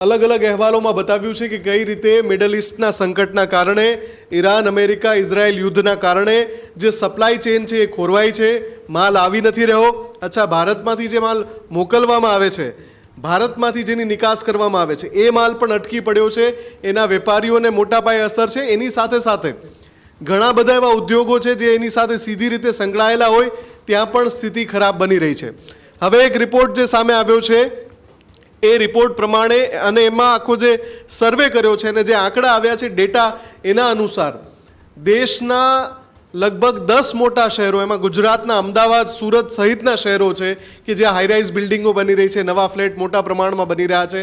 अलग अलग अहेवालों बताव्યું છે કે કઈ રીતે મિડલ ઈસ્ટના સંકટના કારણે ઈરાન અમેરિકા ઇઝરાયલ યુદ્ધના કારણે જે સપ્લાય ચેન છે એ ખોરવાઈ છે, માલ આવી નથી રહ્યો। અચ્છા, ભારતમાંથી જે માલ મોકલવામાં આવે છે, ભારતમાંથી જેની નિકાસ કરવામાં આવે છે, એ માલ પણ અટકી પડ્યો છે। એના વેપારીઓને મોટા પાયે અસર છે। એની સાથે સાથે ઘણા બધા એવા ઉદ્યોગો છે જે એની સાથે સીધી રીતે સંકળાયેલા હોય, ત્યાં પણ સ્થિતિ ખરાબ બની રહી છે। હવે એક રિપોર્ટ જે સામે આવ્યો છે એ રિપોર્ટ પ્રમાણે અને એમાં આખો જે સર્વે કર્યો છે અને જે આંકડા આવ્યા છે ડેટા, એના અનુસાર દેશના લગભગ 10 મોટા શહેરો, એમાં ગુજરાતના અમદાવાદ સુરત સહિતના શહેરો છે કે જ્યાં હાઈરાઇઝ બિલ્ડિંગો બની રહી છે, નવા ફ્લેટ મોટા પ્રમાણમાં બની રહ્યા છે।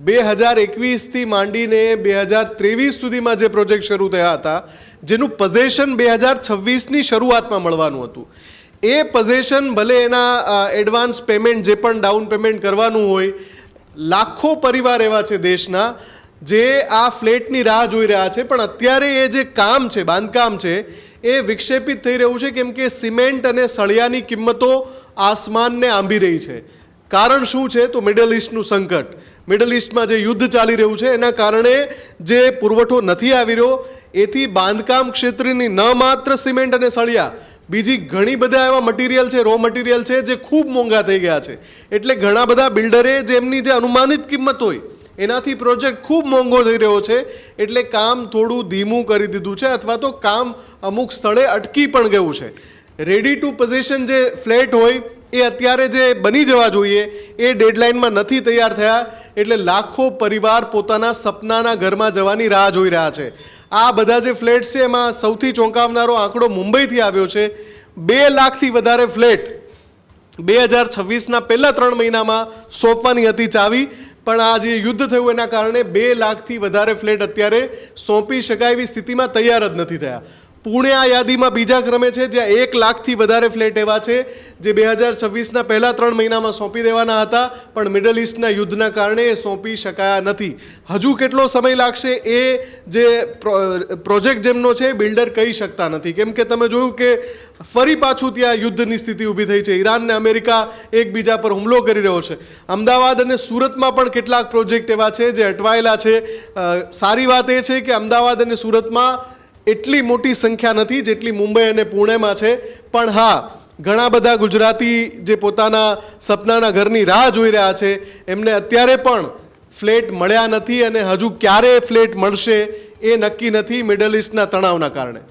2021થી માંડીને 2023 સુધીમાં જે પ્રોજેક્ટ શરૂ થયા હતા, જેનું પોઝેશન 2026ની શરૂઆતમાં મળવાનું હતું, એ પોઝેશન ભલે એના એડવાન્સ પેમેન્ટ જે પણ ડાઉન પેમેન્ટ કરવાનું હોય, લાખો પરિવાર એવા છે દેશના જે આ ફ્લેટની રાહ જોઈ રહ્યા છે, પણ અત્યારે એ જે કામ છે, બાંધકામ છે, એ વિક્ષેપિત થઈ રહ્યું છે કેમ કે સિમેન્ટ અને સળિયાની કિંમતો આસમાનને આંબી રહી છે। કારણ શું છે? તો મિડલ ઈસ્ટનું સંકટ, મિડલ ઈસ્ટમાં જે યુદ્ધ ચાલી રહ્યું છે એના કારણે જે પુરવઠો નથી આવી રહ્યો, એથી બાંધકામ ક્ષેત્રની ન માત્ર સિમેન્ટ અને સળિયા, બીજી ઘણી બધા એવા મટીરિયલ છે, રો મટીરિયલ છે જે ખૂબ મોંઘા થઈ ગયા છે। એટલે ઘણા બધા બિલ્ડરે જેમની જે અનુમાનિત કિંમત હોય એનાથી પ્રોજેક્ટ ખૂબ મોંઘો થઈ રહ્યો છે, એટલે કામ થોડું ધીમું કરી દીધું છે, અથવા તો કામ અમુક સ્થળે અટકી પણ ગયું છે। રેડી ટુ પોઝિશન જે ફ્લેટ હોય એ અત્યારે જે બની જવા જોઈએ એ ડેડલાઇનમાં નથી તૈયાર થયા, એટલે લાખો પરિવાર પોતાના સપનાના ઘરમાં જવાની રાહ જોઈ રહ્યા છે। આ બધા જે ફ્લેટ છે એમાં સૌથી ચોંકાવનારો આંકડો મુંબઈથી આવ્યો છે। 2 લાખથી વધારે ફ્લેટ 2026ના પહેલા 3 મહિનામાં સોંપવાની હતી ચાવી, પણ આ જે યુદ્ધ થયું એના કારણે 2 લાખથી વધારે ફ્લેટ અત્યારે સોંપી શકાય એવી સ્થિતિમાં તૈયાર જ નથી થયા। પુણે આ યાદીમાં બીજા ક્રમે છે, જ્યાં 1 લાખથી વધારે ફ્લેટ એવા છે જે 2026ના પહેલા 3 મહિનામાં સોંપી દેવાના હતા, પણ મિડલ ઈસ્ટના યુદ્ધના કારણે એ સોંપી શકાયા નથી। હજુ કેટલો સમય લાગશે એ જે પ્રોજેક્ટ જેમનો છે બિલ્ડર કહી શકતા નથી, કેમ કે તમે જોયું કે ફરી પાછું ત્યાં યુદ્ધની સ્થિતિ ઊભી થઈ છે। ઈરાન અને અમેરિકા એકબીજા પર હુમલો કરી રહ્યો છે। અમદાવાદ અને સુરતમાં પણ કેટલાક પ્રોજેક્ટ એવા છે જે અટવાયેલા છે। સારી વાત એ છે કે અમદાવાદ અને સુરતમાં એટલી મોટી સંખ્યા નથી જેટલી મુંબઈ અને પુણેમાં છે, પણ હા, ઘણા બધા ગુજરાતી જે પોતાના સપનાના ઘરની રાહ જોઈ રહ્યા છે એમને અત્યારે પણ ફ્લેટ મળ્યા નથી, અને હજુ ક્યારે ફ્લેટ મળશે એ નક્કી નથી મિડલ ઈસ્ટના તણાવના કારણે।